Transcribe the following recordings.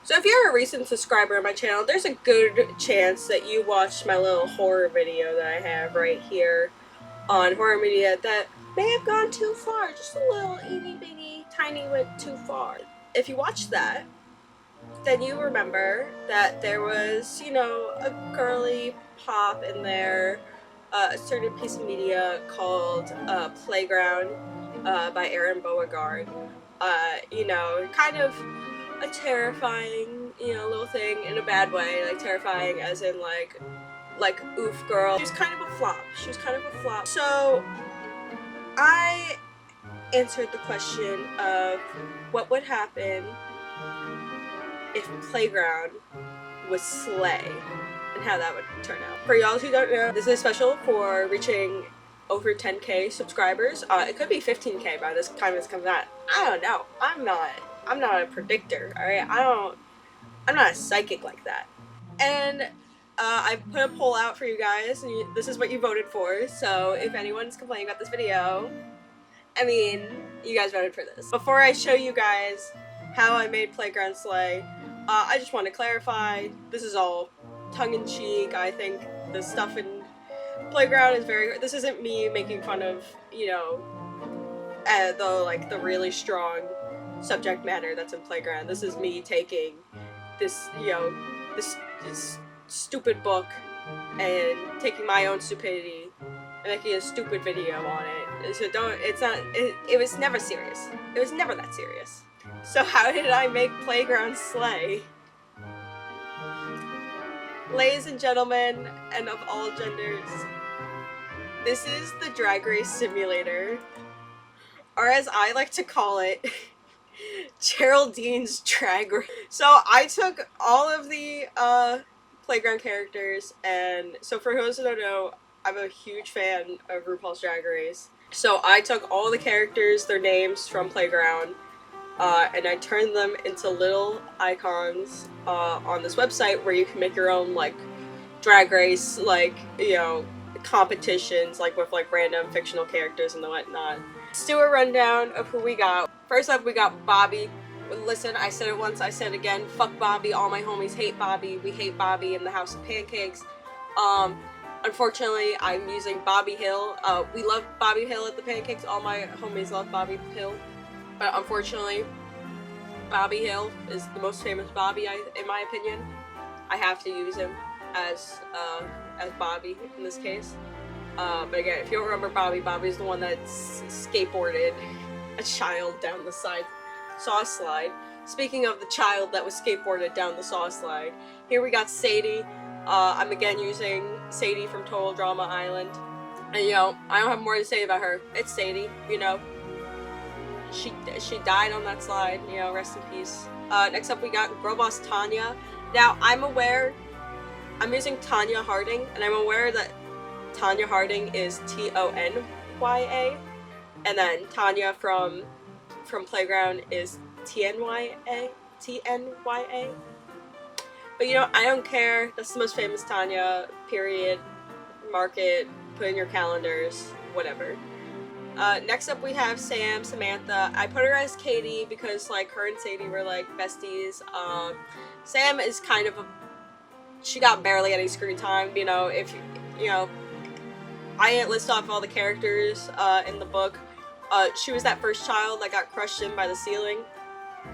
So if you're a recent subscriber of my channel, there's a good chance that you watched my little horror video that I have right here on horror media that may have gone too far. Just a little itty bitty tiny went too far. If you watched that, then you remember that there was, you know, a girly pop in there, a certain piece of media called Playground by Erin Beauregard. You know, kind of a terrifying, you know, little thing in a bad way, like terrifying as in like oof girl. She was kind of a flop. She was kind of a flop. So I answered the question of what would happen if Playground was Slay and how that would turn out. For y'all who don't know, this is special for reaching over 10k subscribers. It could be 15k by this time this comes out. I don't know. I'm not a predictor, alright? I'm not a psychic like that. And I put a poll out for you guys, and this is what you voted for, so if anyone's complaining about this video, I mean, you guys voted for this. Before I show you guys how I made Playground Slay, I just want to clarify, this is all tongue-in-cheek. I think the stuff in Playground is very, this isn't me making fun of, you know, the really strong subject matter that's in Playground. This is me taking this, you know, this stupid book and taking my own stupidity and making a stupid video on it. So it was never serious. It was never that serious. So how did I make Playground Slay? Ladies and gentlemen, and of all genders, this is the Drag Race Simulator, or as I like to call it, Geraldine's Drag Race. So I took all of the Playground characters, and so for those who don't know, I'm a huge fan of RuPaul's Drag Race. So I took all the characters, their names from Playground, and I turned them into little icons on this website where you can make your own, like, drag race, like, you know, competitions, like, with, like, random fictional characters and whatnot. Let's do a rundown of who we got. First up, we got Bobby. Listen, I said it once, I said it again. Fuck Bobby. All my homies hate Bobby. We hate Bobby in the House of Pancakes. Unfortunately, I'm using Bobby Hill. We love Bobby Hill at the Pancakes. All my homies love Bobby Hill. But unfortunately, Bobby Hill is the most famous Bobby, in my opinion. I have to use him as Bobby in this case. But again, if you don't remember Bobby, Bobby's the one that skateboarded a child down the saw slide. Speaking of the child that was skateboarded down the saw slide, here we got Sadie. I'm again using Sadie from Total Drama Island. And you know, I don't have more to say about her. It's Sadie, you know. She died on that slide, you know, rest in peace. Next up we got Girl Boss Tanya. Now, I'm using Tanya Harding, and I'm aware that Tanya Harding is TonyA, and then Tanya from Playground is TNYA. But you know, I don't care. That's the most famous Tanya, period. Mark it, put in your calendars, whatever. Next up we have Samantha. I put her as Katie because, like, her and Sadie were, like, besties. Sam is kind of she got barely any screen time, you know, if, you know, I didn't list off all the characters, in the book. She was that first child that got crushed in by the ceiling.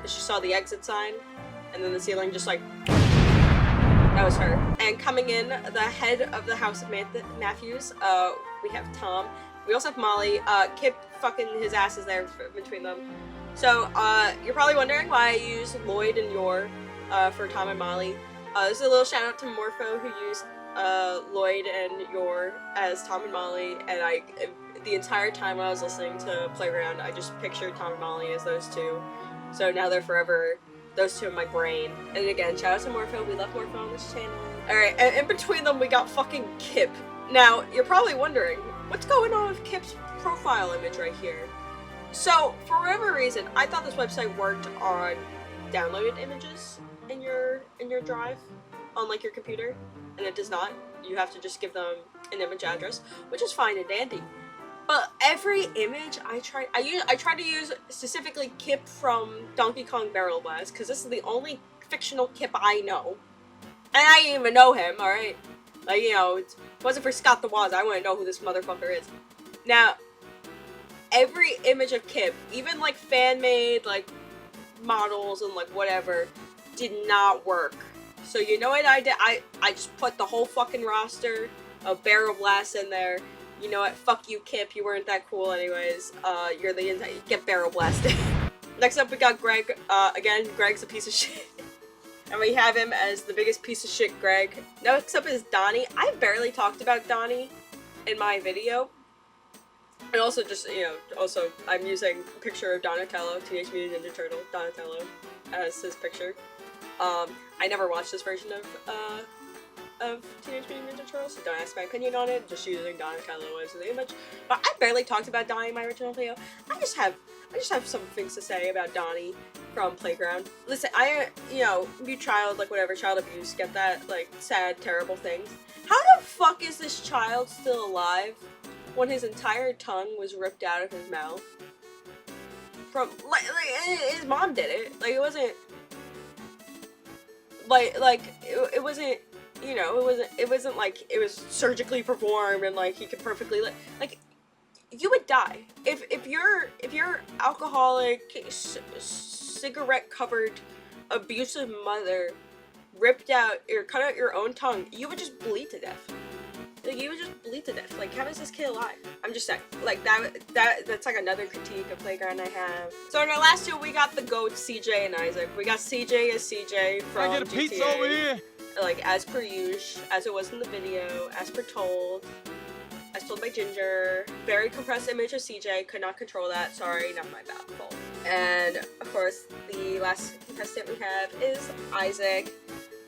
She saw the exit sign, and then the ceiling just, like, that was her. And coming in, the head of the House of Matthews, we have Tom. We also have Molly. Kip fucking his ass is there between them. So, you're probably wondering why I use Lloyd and Yor for Tom and Molly. This is a little shout out to Morpho who used Lloyd and Yor as Tom and Molly, and the entire time when I was listening to Playground, I just pictured Tom and Molly as those two. So now they're forever those two in my brain. And again, shout out to Morpho. We love Morpho on this channel. Alright, and in between them we got fucking Kip. Now, you're probably wondering, what's going on with Kip's profile image right here? So, for whatever reason, I thought this website worked on downloaded images in your drive on, like, your computer, and it does not. You have to just give them an image address, which is fine and dandy. But every image I try to use specifically Kip from Donkey Kong Barrel Blast, because this is the only fictional Kip I know. And I didn't even know him, alright? Like, you know, it wasn't for Scott the Woz, I wouldn't know who this motherfucker is. Now, every image of Kip, even like fan-made, like, models and like whatever, did not work. So you know what I did? I just put the whole fucking roster of Barrel Blast in there. You know what? Fuck you, Kip. You weren't that cool anyways. You're the entire- get Barrel Blasted. Next up we got Greg. Again, Greg's a piece of shit. And we have him as the biggest piece of shit Greg. Next up is Donnie. I barely talked about Donnie in my video. And also just, you know, also I'm using a picture of Donatello, Teenage Mutant Ninja Turtle, Donatello, as his picture. I never watched this version of Teenage Mutant Ninja Turtles, so don't ask my opinion on it, just using Donatello as the image. But I barely talked about Donnie in my original video. I just have some things to say about Donnie from Playground. Listen, you know, be child, like whatever, child abuse, get that, like, sad, terrible things. How the fuck is this child still alive when his entire tongue was ripped out of his mouth? From, like his mom did it. Like, it wasn't, it wasn't, you know, it wasn't like it was surgically performed and like he could perfectly like you would die if your alcoholic, cigarette covered, abusive mother ripped out or cut out your own tongue. You would just bleed to death. Like, you would just bleed to death. Like, how is this kid alive? I'm just saying. Like, that's like another critique of Playground I have. So in our last two, we got the GOATs, CJ and Isaac. We got CJ as CJ from I get a GTA. pizza over here. Like, as per usual, as it was in the video, as per told. As told by Ginger. Very compressed image of CJ. Could not control that. Sorry, not my bad fault. And, of course, the last contestant we have is Isaac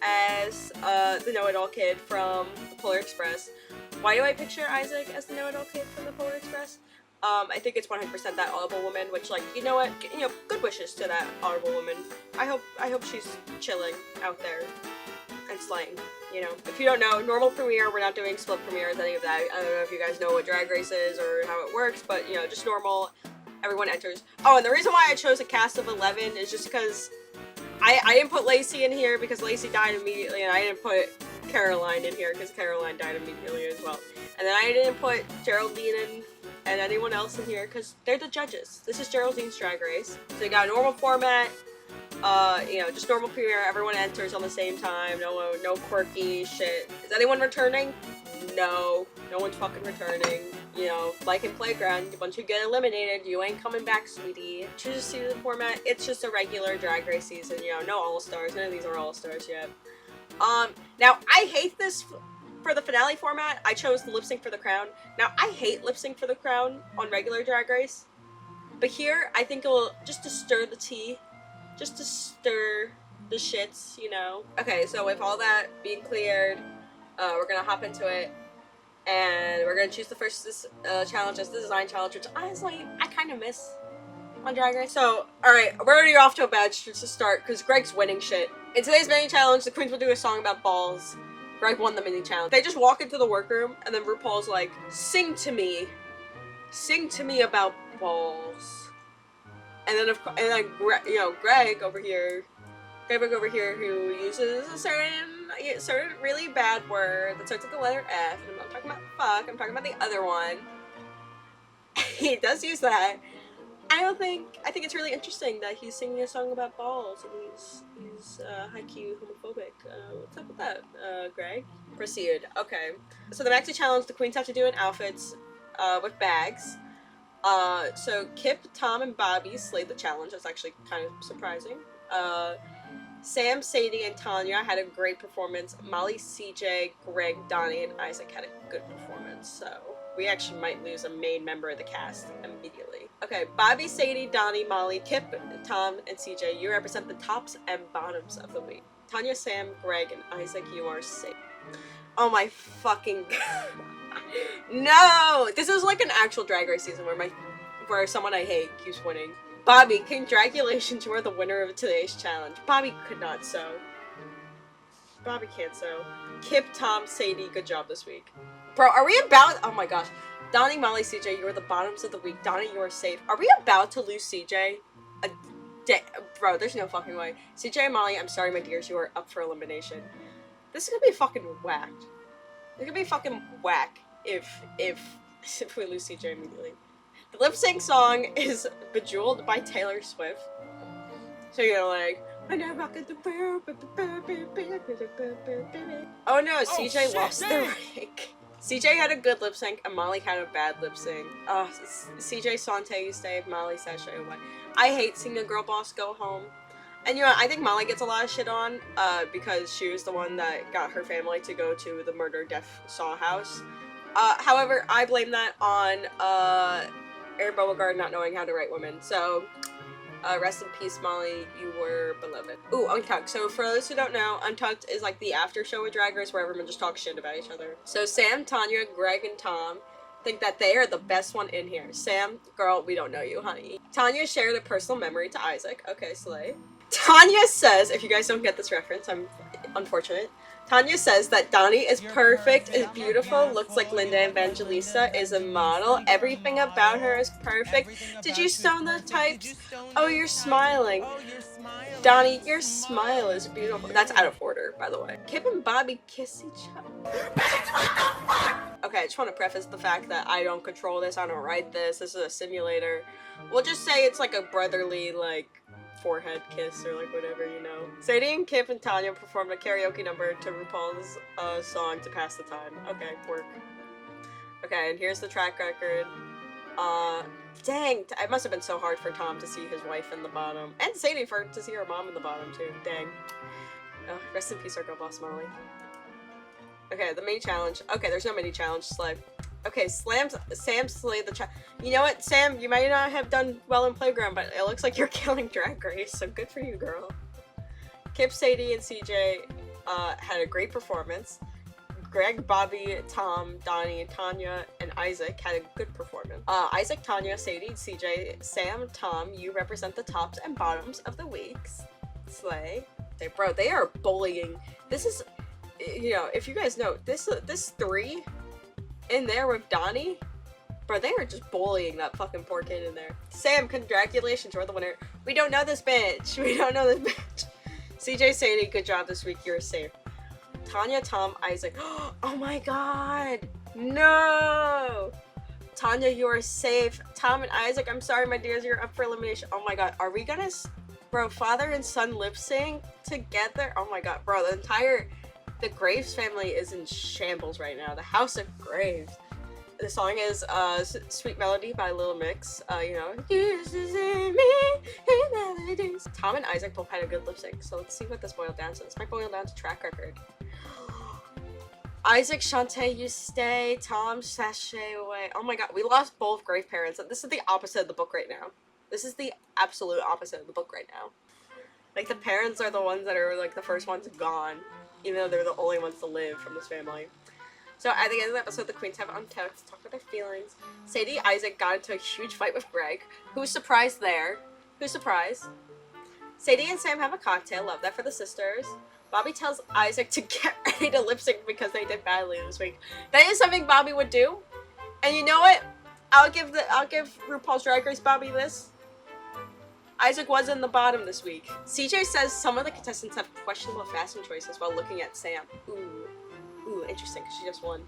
as the know-it-all kid from the Polar Express. Why do I picture Isaac as the know-it-all kid from the Polar Express? I think it's 100% that Audible woman, which, like, you know what? You know, good wishes to that Audible woman. I hope she's chilling out there and slaying, you know. If you don't know, normal premiere, we're not doing split premieres, any of that. I don't know if you guys know what Drag Race is or how it works, but, you know, just normal, everyone enters. Oh, and the reason why I chose a cast of 11 is just because I didn't put Lacey in here because Lacey died immediately, and I didn't put Caroline in here because Caroline died immediately as well. And then I didn't put Geraldine and anyone else in here because they're the judges. This is Geraldine's Drag Race. So you got a normal format, you know, just normal premiere, everyone enters on the same time, no quirky shit. Is anyone returning? No. No one's fucking returning. You know, like in Playground, once you get eliminated, you ain't coming back, sweetie. Choose a season format, it's just a regular Drag Race season, you know, no All-Stars, none of these are All-Stars yet. Now, I hate this for the finale format. I chose the Lip Sync for the Crown. Now, I hate Lip Sync for the Crown on regular Drag Race, but here, I think it'll, just to stir the tea, just to stir the shits, you know. Okay, so with all that being cleared, we're gonna hop into it. And we're gonna choose the first challenge as the design challenge, which honestly, I kind of miss on Drag Race. So, alright, we're already off to a bad start to start, because Greg's winning shit. In today's mini challenge, the queens will do a song about balls. Greg won the mini challenge. They just walk into the workroom, and then RuPaul's like, sing to me about balls. And then, you know, Greg over here, who uses a certain really bad word that starts with the letter F, and I'm not talking about fuck, I'm talking about the other one. He does use that. I think it's really interesting that he's singing a song about balls, and he's high-key homophobic. What's up with that, Greg? Proceed. Okay. So the maxi challenge, the queens have to do in outfits, with bags. So Kip, Tom, and Bobby slayed the challenge. That's actually kind of surprising. Sam, Sadie, and Tanya had a great performance. Molly, CJ, Greg, Donnie, and Isaac had a good performance, so we actually might lose a main member of the cast immediately. Okay, Bobby, Sadie, Donnie, Molly, Kip, Tom, and CJ, you represent the tops and bottoms of the week. Tanya, Sam, Greg, and Isaac, you are safe. Oh my fucking god. No! This is like an actual Drag Race season where someone I hate keeps winning. Bobby, congratulations, you are the winner of today's challenge. Bobby could not sew. Bobby can't sew. Kip, Tom, Sadie, good job this week. Bro, are we about- oh my gosh. Donnie, Molly, CJ, you are the bottoms of the week. Donnie, you are safe. Are we about to lose CJ? Bro, there's no fucking way. CJ and Molly, I'm sorry, my dears, you are up for elimination. This is gonna be fucking whacked. It's gonna be fucking whack if we lose CJ immediately. The lip sync song is Bejeweled by Taylor Swift. So you're like, oh no, CJ lost the rank. CJ had a good lip sync and Molly had a bad lip sync. CJ Sante you stay, Molly sashay away. I hate seeing a girl boss go home. And you know, I think Molly gets a lot of shit on because she was the one that got her family to go to the murder death saw house. However, I blame that on Aaron Beauregard not knowing how to write women. So rest in peace, Molly. You were beloved. Ooh, Untucked. So for those who don't know, Untucked is like the after show with Drag Race where everyone just talks shit about each other. So Sam, Tanya, Greg, and Tom think that they are the best one in here. Sam, girl, we don't know you, honey. Tanya shared a personal memory to Isaac. Okay, slay. Tanya says, if you guys don't get this reference, I'm unfortunate. Tanya says that Donnie is perfect, is beautiful, looks like Linda Evangelista, is a model, everything about her is perfect. Did you stone the types? Oh, you're smiling. Donnie, your smile is beautiful. That's out of order, by the way. Kip and Bobby kiss each other. Okay, I just want to preface the fact that I don't control this, I don't write this, this is a simulator. We'll just say it's like a brotherly, like, forehead kiss or like whatever, you know. Sadie and Kip and Tanya performed a karaoke number to Rupaul's song to pass the time. Okay, work. Okay, and here's the track record. Dang, it must have been so hard for Tom to see his wife in the bottom. And Sadie to see her mom in the bottom too. Dang. Oh, rest in peace, our girl boss Molly. Okay, the mini challenge. Okay, there's no mini challenge, slay. Okay, Sam slayed the challenge. You know what, Sam, you might not have done well in Playground, but it looks like you're killing Drag Race, so good for you, girl. Kip, Sadie, and CJ had a great performance. Greg, Bobby, Tom, Donnie, Tanya, and Isaac had a good performance. Isaac, Tanya, Sadie, CJ, Sam, Tom, you represent the tops and bottoms of the weeks. Slay. Bro, they are bullying. This is, you know, if you guys know, this three in there with Donnie, bro, they are just bullying that fucking poor kid in there. Sam, congratulations, you're the winner. We don't know this bitch. We don't know this bitch. CJ, Sadie, good job this week. You're safe. Tanya, Tom, Isaac. Oh my god. No. Tanya, you are safe. Tom and Isaac, I'm sorry, my dears, you're up for elimination. Oh my god, are we gonna, bro, father and son lip sync together? Oh my god, bro, the Graves family is in shambles right now. The House of Graves. The song is Sweet Melody by Lil Mix. You know, Tom and Isaac both had a good lip sync, so let's see what this boiled down to. This might boil down to track record. Isaac, Shantae, you stay. Tom, sashay away. Oh my god, we lost both Grave parents. This is the opposite of the book right now. This is the absolute opposite of the book right now. Like, the parents are the ones that are, like, the first ones gone, even though they're the only ones to live from this family. So at the end of the episode, the queens have Untucked to talk about their feelings. Sadie, Isaac got into a huge fight with Greg. Who's surprised there? Who's surprised? Sadie and Sam have a cocktail. Love that for the sisters. Bobby tells Isaac to get ready to lip sync because they did badly this week. That is something Bobby would do. And you know what? I'll give RuPaul's Drag Race Bobby this. Isaac was in the bottom this week. CJ says some of the contestants have questionable fashion choices while looking at Sam. Ooh, interesting, because she just won.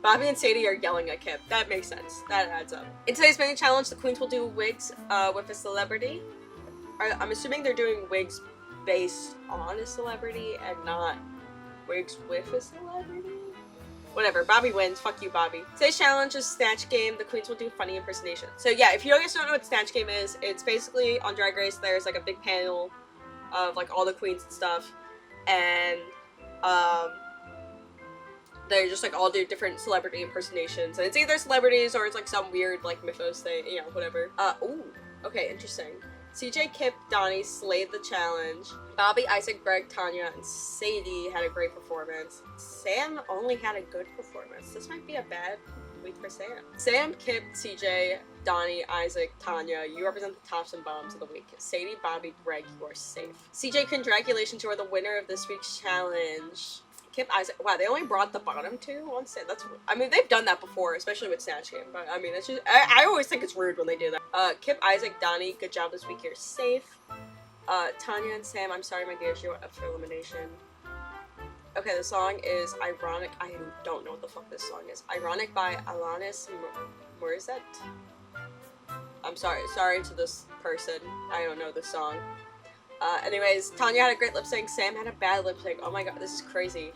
Bobby and Sadie are yelling at Kip. That makes sense. That adds up. In today's mini challenge, the queens will do wigs with a celebrity. I'm assuming they're doing wigs based on a celebrity and not wigs with a celebrity. Whatever, Bobby wins. Fuck you, Bobby. Today's challenge is Snatch Game. The queens will do funny impersonation. So yeah, if you guys don't know what Snatch Game is, it's basically on Drag Race, there's like a big panel of like all the queens and stuff. And they just like all do different celebrity impersonations. And it's either celebrities or it's like some weird like mythos thing, you know, whatever. Ooh, okay, interesting. CJ, Kip, Donnie slayed the challenge. Bobby, Isaac, Greg, Tanya, and Sadie had a great performance. Sam only had a good performance. This might be a bad week for Sam. Sam, Kip, CJ, Donnie, Isaac, Tanya, you represent the tops and bottoms of the week. Sadie, Bobby, Greg, you are safe. CJ, congratulations, you are the winner of this week's challenge. Kip, Isaac, wow, they only brought the bottom two on set. That's, I mean, they've done that before, especially with Snatch Game, but I mean, it's just, I always think it's rude when they do that. Kip, Isaac, Donnie, good job this week, you're safe. Tanya and Sam, I'm sorry, my dears, you're up for elimination. Okay, the song is Ironic. I don't know what the fuck this song is. Ironic by Alanis Morissette. I'm sorry to this person. I don't know this song. Anyways, Tanya had a great lip sync. Sam had a bad lip sync. Oh my god, this is crazy.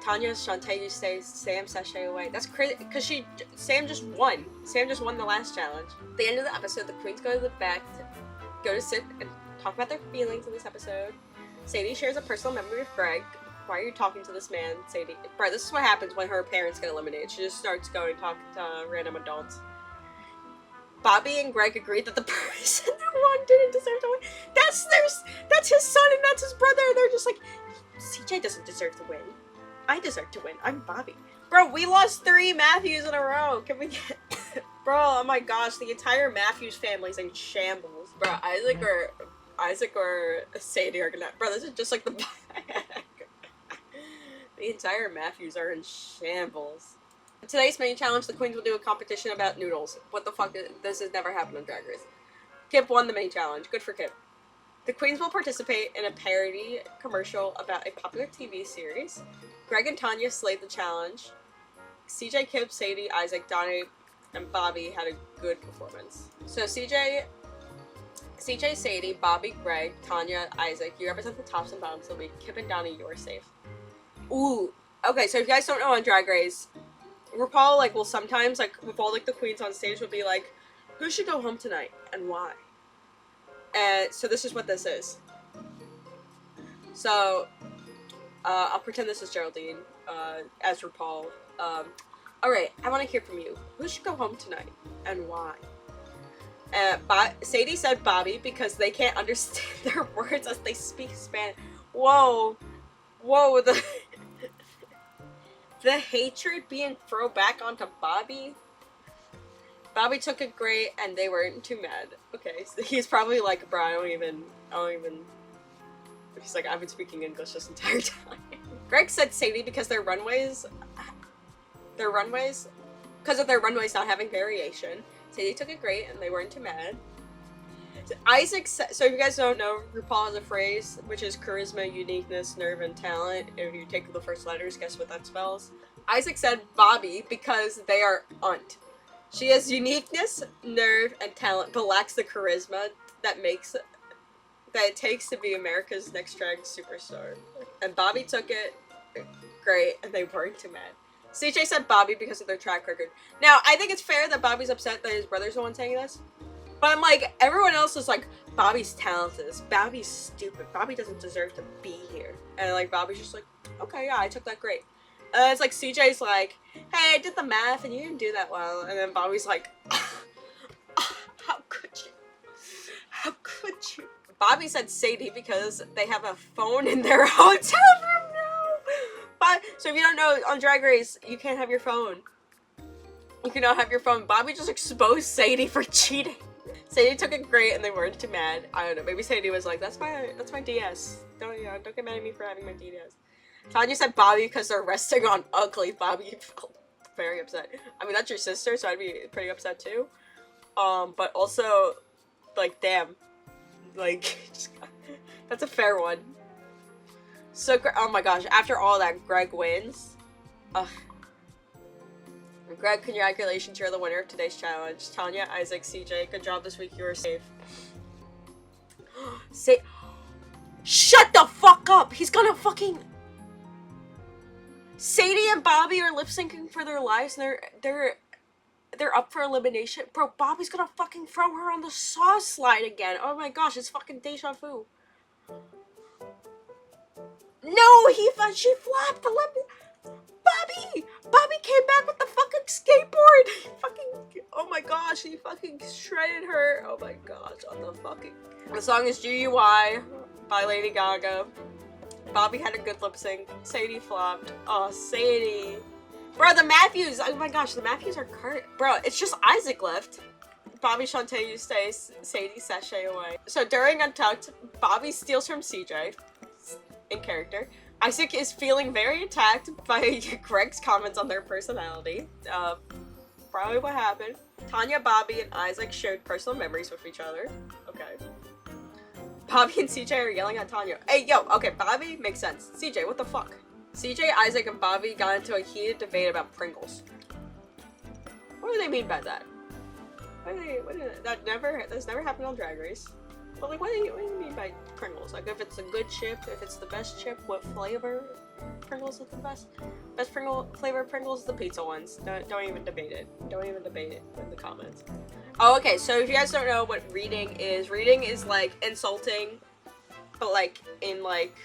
Tanya, Shantae, you stay. Sam, sashay away. That's crazy, because Sam just won. Sam just won the last challenge. At the end of the episode, the queens go to the back go to sit and talk about their feelings in this episode. Sadie shares a personal memory with Greg. Why are you talking to this man, Sadie? Bro, this is what happens when her parents get eliminated. She just starts going talking to random adults. Bobby and Greg agreed that the person that won didn't deserve to win. That's his son and that's his brother. And they're just like, CJ doesn't deserve to win. I deserve to win. I'm Bobby. Bro, we lost 3 Matthews in a row. Can we get... Bro, oh my gosh, the entire Matthews family's in shambles. Bro, Isaac or Sadie are gonna... Bro, this is just like the... The entire Matthews are in shambles. In today's main challenge, the queens will do a competition about noodles. What the fuck? This has never happened on Drag Race. Kip won the main challenge. Good for Kip. The queens will participate in a parody commercial about a popular TV series. Greg and Tanya slayed the challenge. CJ, Kip, Sadie, Isaac, Donnie, and Bobby had a good performance. So CJ, Sadie, Bobby, Greg, Tanya, Isaac, you represent the tops and bottoms of the week. Kip and Donnie, you're safe. Ooh. Okay, so if you guys don't know on Drag Race, RuPaul, like, will sometimes, like, with all, like, the queens on stage will be like, who should go home tonight, and why? And so this is what this is. So, I'll pretend this is Geraldine, as RuPaul. Alright, I want to hear from you. Who should go home tonight, and why? Sadie said Bobby, because they can't understand their words as they speak Spanish. Whoa, the hatred being thrown back onto Bobby. Bobby took it great, and they weren't too mad. Okay, so he's probably like, bro, I don't even. He's like, I've been speaking English this entire time. Greg said Sadie because their runways, because of their runways not having variation. Sadie took it great, and they weren't too mad. Isaac said, so if you guys don't know, RuPaul has a phrase, which is charisma, uniqueness, nerve, and talent. If you take the first letters, guess what that spells? Isaac said Bobby because they are unt. She has uniqueness, nerve, and talent, but lacks the charisma that it takes to be America's next drag superstar. And Bobby took it great, and they weren't too mad. CJ said Bobby because of their track record. Now, I think it's fair that Bobby's upset that his brother's the one saying this. But I'm like, everyone else is like, Bobby's talented. Bobby's stupid. Bobby doesn't deserve to be here. And like, Bobby's just like, okay, yeah, I took that great. And it's like, CJ's like, hey, I did the math and you didn't do that well. And then Bobby's like, how could you? How could you? Bobby said Sadie because they have a phone in their hotel room now. So if you don't know, on Drag Race, you can't have your phone. You cannot have your phone. Bobby just exposed Sadie for cheating. Sadie took it great and they weren't too mad. I don't know. Maybe Sadie was like, that's my DS. Don't get mad at me for having my DS. Tanya said Bobby because they're resting on ugly. Bobby felt very upset. I mean, that's your sister, so I'd be pretty upset too. But also, like, damn. Like, that's a fair one. So, oh my gosh, after all that, Greg wins. Ugh. Greg, congratulations, you're the winner of today's challenge. Tanya, Isaac, CJ, good job this week, you were safe. Shut the fuck up! He's gonna fucking... Sadie and Bobby are lip syncing for their lives, and they're up for elimination. Bro, Bobby's gonna fucking throw her on the sauce slide again. Oh my gosh, it's fucking deja vu. No, she flopped the lip. Bobby came back with the fucking skateboard. Oh my gosh, he fucking shredded her. Oh my gosh, on the fucking. The song is GUI by Lady Gaga. Bobby had a good lip sync. Sadie flopped. Oh, Sadie. Bro, the Matthews. Oh my gosh, the Matthews are curt. Bro, it's just Isaac left. Bobby, Shantae, you stay. Sadie, sashay away. So during Untucked, Bobby steals from CJ in character. Isaac is feeling very attacked by Greg's comments on their personality. Probably what happened. Tanya, Bobby, and Isaac shared personal memories with each other. Okay. Bobby and CJ are yelling at Tanya. Hey, yo, okay, Bobby makes sense. CJ, what the fuck? CJ, Isaac, and Bobby got into a heated debate about Pringles. What do they mean by that? That's never happened on Drag Race. But like, what do you mean by Pringles? Like, if it's a good chip, if it's the best chip, what flavor Pringles is the best? Best flavor Pringles, the pizza ones. Don't even debate it. Don't even debate it in the comments. Oh, okay, so if you guys don't know what reading is like insulting, but like in like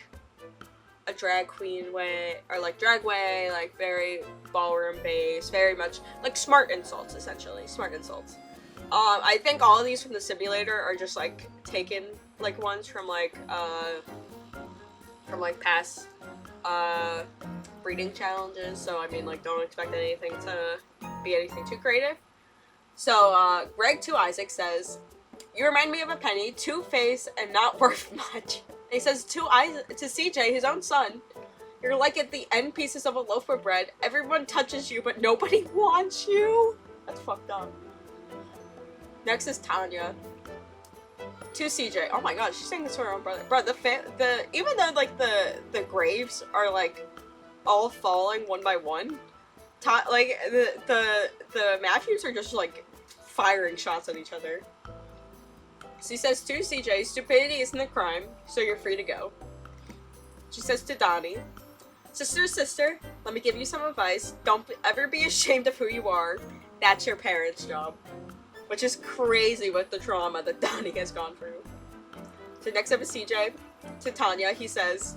a drag queen way, or like drag way, like very ballroom based, very much like smart insults, essentially. Smart insults. I think all of these from the simulator are just like taken like ones from like past breeding challenges, so I mean like don't expect anything to be anything too creative. So Greg to Isaac says, "You remind me of a penny, two-faced and not worth much." And he says to CJ, his own son, "You're like at the end pieces of a loaf of bread. Everyone touches you, but nobody wants you." That's fucked up. Next is Tanya to CJ. Oh my god, she's saying this to her own brother. Bro, even though like the graves are like all falling one by one, like the Matthews are just like firing shots at each other. She says to CJ, "Stupidity isn't a crime, so you're free to go." She says to Donnie, sister, let me give you some advice. Don't ever be ashamed of who you are. That's your parents' job." Which is crazy with the trauma that Donnie has gone through. So next up is CJ. To Tanya, he says,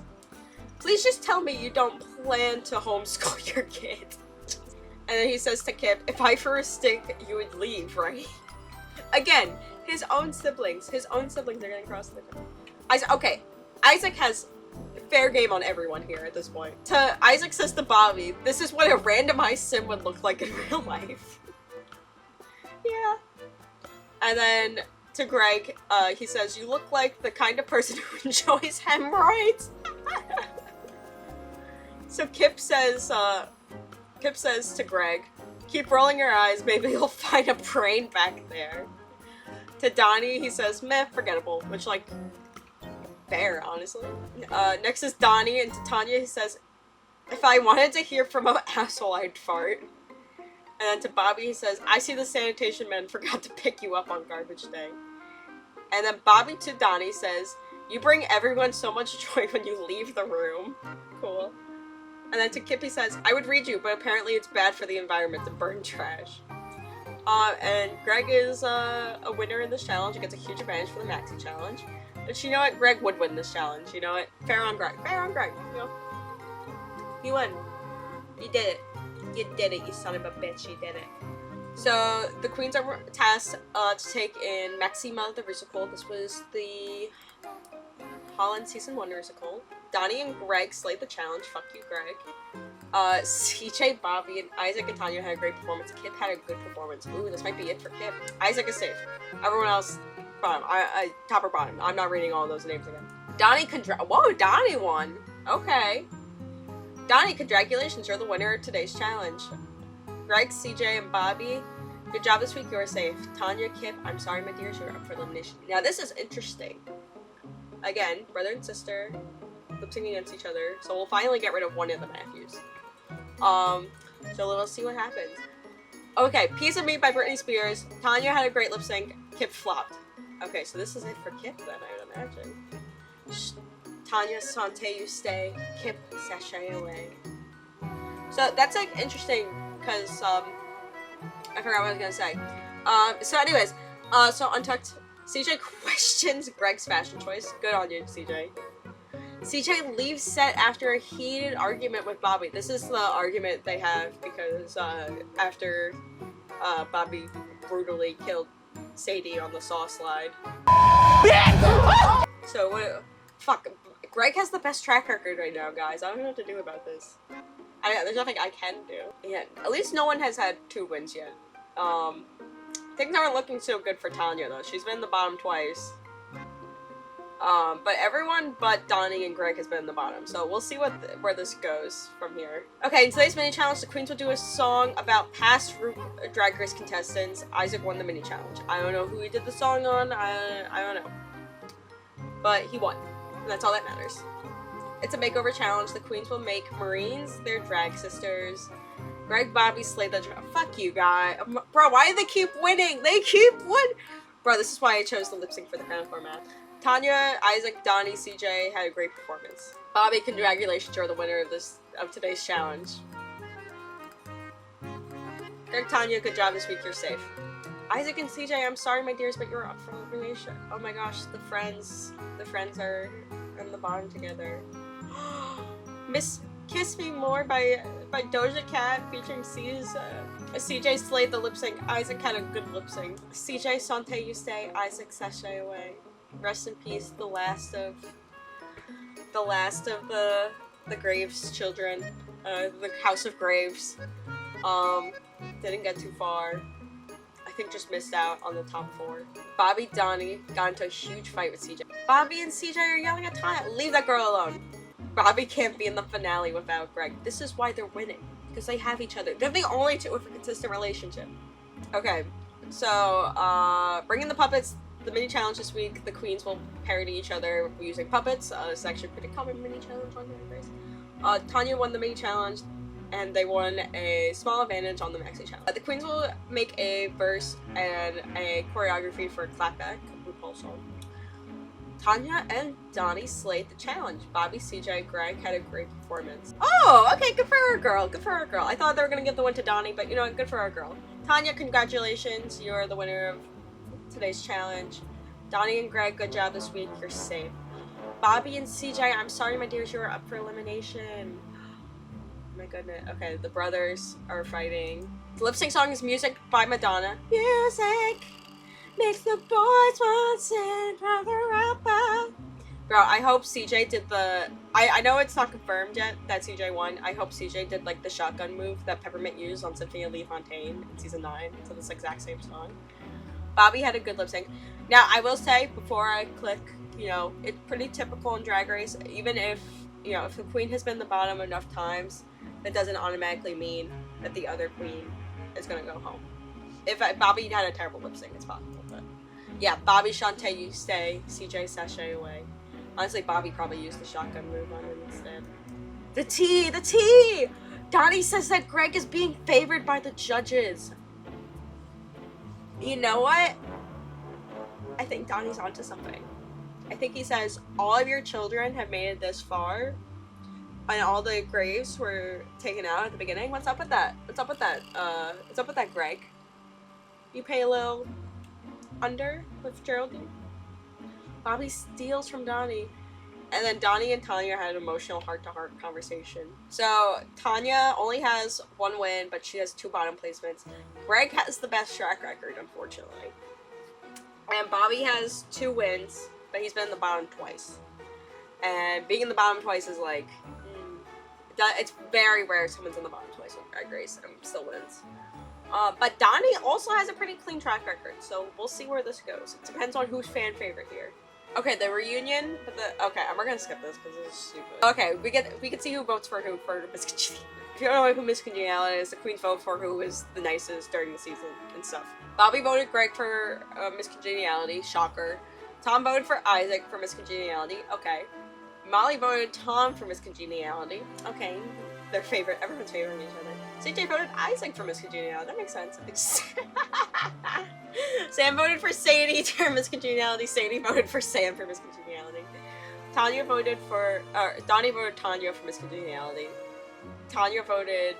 "Please just tell me you don't plan to homeschool your kid." And then he says to Kip, "If I threw a stick, you would leave, right?" Again, his own siblings are getting crossed. Isaac has fair game on everyone here at this point. To Isaac says to Bobby, "This is what a randomized sim would look like in real life." Yeah. And then to Greg, he says, "You look like the kind of person who enjoys hemorrhoids." So Kip says to Greg, "Keep rolling your eyes, maybe you'll find a brain back there." To Donnie, he says, "Meh, forgettable," which like, fair, honestly. Next is Donnie, and to Tanya, he says, "If I wanted to hear from an asshole, I'd fart." And then to Bobby, he says, "I see the sanitation men forgot to pick you up on garbage day." And then Bobby to Donnie says, "You bring everyone so much joy when you leave the room." Cool. And then to Kip, he says, "I would read you, but apparently it's bad for the environment to burn trash." And Greg is a winner in this challenge. He gets a huge advantage for the Maxi challenge. But you know what? Greg would win this challenge. You know what? Fair on Greg. Fair on Greg. You know? You win. You did it. You did it, you son of a bitch, you did it. So, the queens are tasked to take in Maxima the Rusical. This was the Holland Season 1 Rusical. Donnie and Greg slayed the challenge. Fuck you, Greg. CJ, Bobby, and Isaac and Tanya had a great performance. Kip had a good performance. Ooh, this might be it for Kip. Isaac is safe. Everyone else, bottom. Top or bottom. I'm not reading all those names again. Donnie whoa, Donnie won. Okay. Donnie, congratulations, you're the winner of today's challenge. Greg, CJ, and Bobby, good job this week, you are safe. Tanya, Kip, I'm sorry my dears, you're up for elimination. Now this is interesting. Again, brother and sister, lip-syncing against each other, so we'll finally get rid of one of the Matthews. So let's see what happens. Okay, Piece of Meat by Britney Spears. Tanya had a great lip-sync, Kip flopped. Okay, so this is it for Kip then, I would imagine. Tanya, Sante, you stay. Kip, sashay away. So that's like interesting because I forgot what I was gonna say. So anyways, so Untucked, CJ questions Greg's fashion choice. Good on you, CJ. CJ leaves set after a heated argument with Bobby. This is the argument they have because after Bobby brutally killed Sadie on the saw slide. So what? Fuck. Greg has the best track record right now, guys. I don't know what to do about this. There's nothing I can do. Yeah, at least no one has had 2 wins yet. Things aren't looking so good for Tanya, though. She's been in the bottom twice. But everyone but Donnie and Greg has been in the bottom. So we'll see where this goes from here. Okay, in today's mini-challenge, the queens will do a song about past Drag Race contestants. Isaac won the mini-challenge. I don't know who he did the song on. I don't know. but he won. And that's all that matters. It's a makeover challenge. The queens will make Marines their drag sisters. Greg, Bobby, Slay the fuck you, guy. Bro, why do they keep winning? They keep winning. Bro, this is why I chose the lip sync for the crown format. Tanya, Isaac, Donnie, CJ had a great performance. Bobby, congratulations, you're the winner of today's challenge. Greg, Tanya, good job this week, you're safe. Isaac and CJ, I'm sorry, my dears, but you're up for elimination. Oh my gosh, the friends are on the bottom together. Miss Kiss Me More by Doja Cat featuring CJ slayed the lip sync. Isaac had a good lip sync. CJ Sante You Stay, Isaac Sashay Away. Rest in peace, the last of the Graves children, the House of Graves. Didn't get too far. I think just missed out on the top 4. Bobby, Donnie got into a huge fight with CJ. Bobby and CJ are yelling at Tanya. Leave that girl alone. Bobby can't be in the finale without Greg. This is why they're winning. Because they have each other. They're the only two with a consistent relationship. Okay. So, bringing the puppets. The mini challenge this week, the queens will parody each other using puppets. It's actually a pretty common mini challenge on Drag Race. Tanya won the mini challenge, and they won a small advantage on the maxi challenge. The queens will make a verse and a choreography for a clapback Rupaul song. Tanya and Donnie slayed the challenge. Bobby, CJ, Greg had a great performance. Oh, okay, good for our girl. Good for our girl. I thought they were gonna give the win to Donnie, but you know what? Good for our girl. Tanya, congratulations. You're the winner of today's challenge. Donnie and Greg, good job this week. You're safe. Bobby and CJ, I'm sorry, my dears, you are up for elimination. Oh my goodness. Okay, the brothers are fighting. The lip sync song is Music by Madonna. Music makes the boys want to sing brother up. Bro, I hope CJ did the... I know it's not confirmed yet that CJ won. I hope CJ did like the shotgun move that Peppermint used on Symphony of Lee Fontaine in season 9. So this exact same song. Bobby had a good lip sync. Now, I will say, before I click, you know, it's pretty typical in Drag Race. Even if, you know, if the queen has been the bottom enough times, that doesn't automatically mean that the other queen is going to go home. If Bobby had a terrible lip sync, it's possible. But yeah, Bobby, Shantae, you stay. CJ, sashay away. Honestly, Bobby probably used the shotgun move on him instead. The tea! Donnie says that Greg is being favored by the judges. You know what? I think Donnie's onto something. I think he says, all of your children have made it this far, and all the graves were taken out at the beginning. What's up with that? What's up with that, Greg? You pay a little under with Geraldine? Bobby steals from Donnie. And then Donnie and Tanya had an emotional heart-to-heart conversation. So, Tanya only has 1 win, but she has 2 bottom placements. Greg has the best track record, unfortunately. And Bobby has 2 wins, but he's been in the bottom twice. And being in the bottom twice is like... it's very rare someone's in the bottom twice on Drag Race and still wins. But Donnie also has a pretty clean track record, so we'll see where this goes. It depends on who's fan favorite here. Okay, the reunion, okay, we're gonna skip this because this is stupid. Okay, we can see who votes for who for Miss Congeniality. If you don't know who Miss Congeniality is, the queens vote for who is the nicest during the season and stuff. Bobby voted Greg for Miss Congeniality, shocker. Tom voted for Isaac for Miss Congeniality, okay. Molly voted Tom for Miss Congeniality, okay. Everyone's favoring each other. CJ voted Isaac for Miss Congeniality, that makes sense. Sam voted for Sadie for Miss Congeniality. Sadie voted for Sam for Miss Congeniality. Donnie voted Tanya for Miss Congeniality. Tanya voted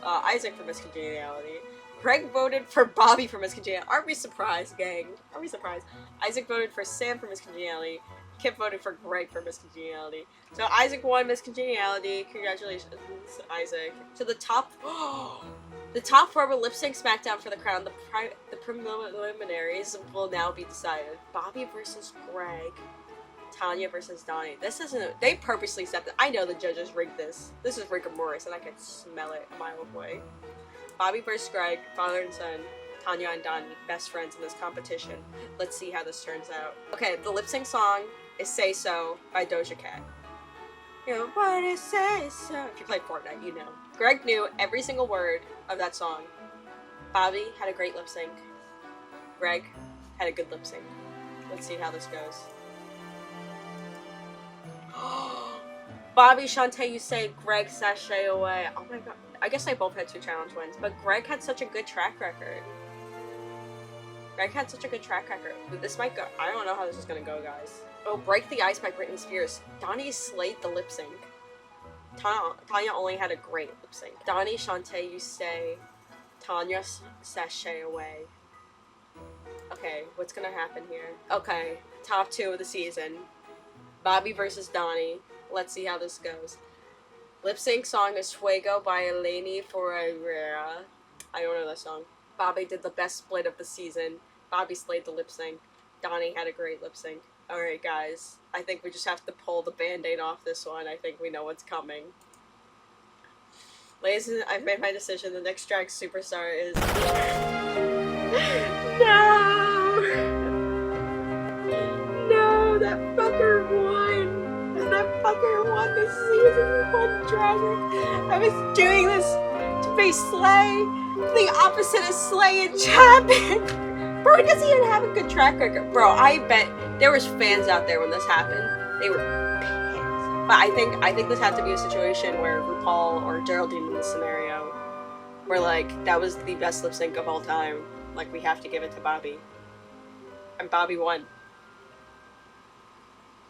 Isaac for Miss Congeniality. Greg voted for Bobby for Miss Congeniality. Aren't we surprised, gang? Aren't we surprised? Isaac voted for Sam for Miss Congeniality. Kip voted for Greg for Miss Congeniality. So Isaac won Miss Congeniality. Congratulations, Isaac. So the top 4 will lip sync SmackDown for the crown. The preliminaries will now be decided. Bobby versus Greg. Tanya versus Donnie. This isn't. They purposely set this. I know the judges rigged this. This is rigor mortis, and I can smell it a mile away. Bobby versus Greg, father and son. Tanya and Donnie, best friends in this competition. Let's see how this turns out. Okay, the lip sync song is Say So by Doja Cat. You know, what is Say So? If you play Fortnite, you know. Greg knew every single word of that song. Bobby had a great lip sync. Greg had a good lip sync. Let's see how this goes. Bobby, Shantae, you say Greg, Sashay away. Oh my god. I guess they both had 2 challenge wins, but Greg had such a good track record. Greg had such a good track record. But this might go. I don't know how this is gonna go, guys. Oh, Break the Ice by Britney Spears. Donnie slayed the lip sync. Tanya only had a great lip sync. Donnie, Shantae, you say. Tanya, Sashay away. Okay, what's gonna happen here? Okay, top 2 of the season. Bobby versus Donnie. Let's see how this goes. Lip sync song is Fuego by Eleni Ferreira. I don't know that song. Bobby did the best split of the season. Bobby slayed the lip sync. Donnie had a great lip sync. Alright guys, I think we just have to pull the band-aid off this one. I think we know what's coming. Ladies and I've made my decision. The next drag superstar is... No! No, that fucker won! That fucker won the season 1 drag race. I was doing this to be Slay. The opposite of Slay and Chapman. Bro, he doesn't even have a good track record. Bro, I bet there was fans out there when this happened. They were pissed. But I think this had to be a situation where Rupaul or Geraldine in this scenario were like, that was the best lip sync of all time. Like, we have to give it to Bobby. And Bobby won.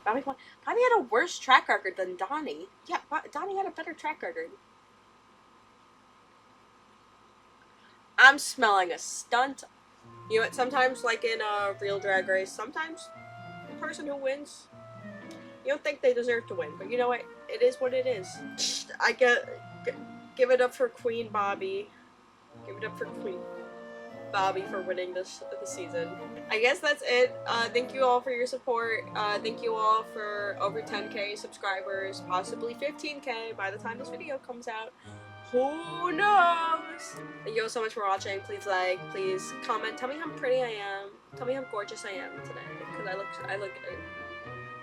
Bobby won. Bobby had a worse track record than Donnie. Yeah, Donnie had a better track record. I'm smelling a stunt. You know what, sometimes, like in a real drag race, sometimes the person who wins, you don't think they deserve to win, but you know what, it is what it is. I give it up for Queen Bobby. Give it up for Queen Bobby for winning the season. I guess that's it. Thank you all for your support. Thank you all for over 10k subscribers, possibly 15k by the time this video comes out. Who knows? Thank you all so much for watching. Please like, please comment. Tell me how pretty I am. Tell me how gorgeous I am today. Because I look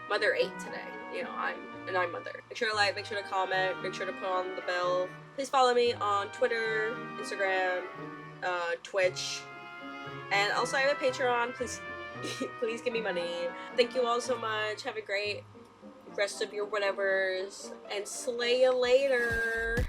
Mother 8 today. You know, I'm Mother. Make sure to like, make sure to comment, make sure to put on the bell. Please follow me on Twitter, Instagram, Twitch, and also I have a Patreon. Please, please give me money. Thank you all so much. Have a great rest of your whatevers, and slay you later.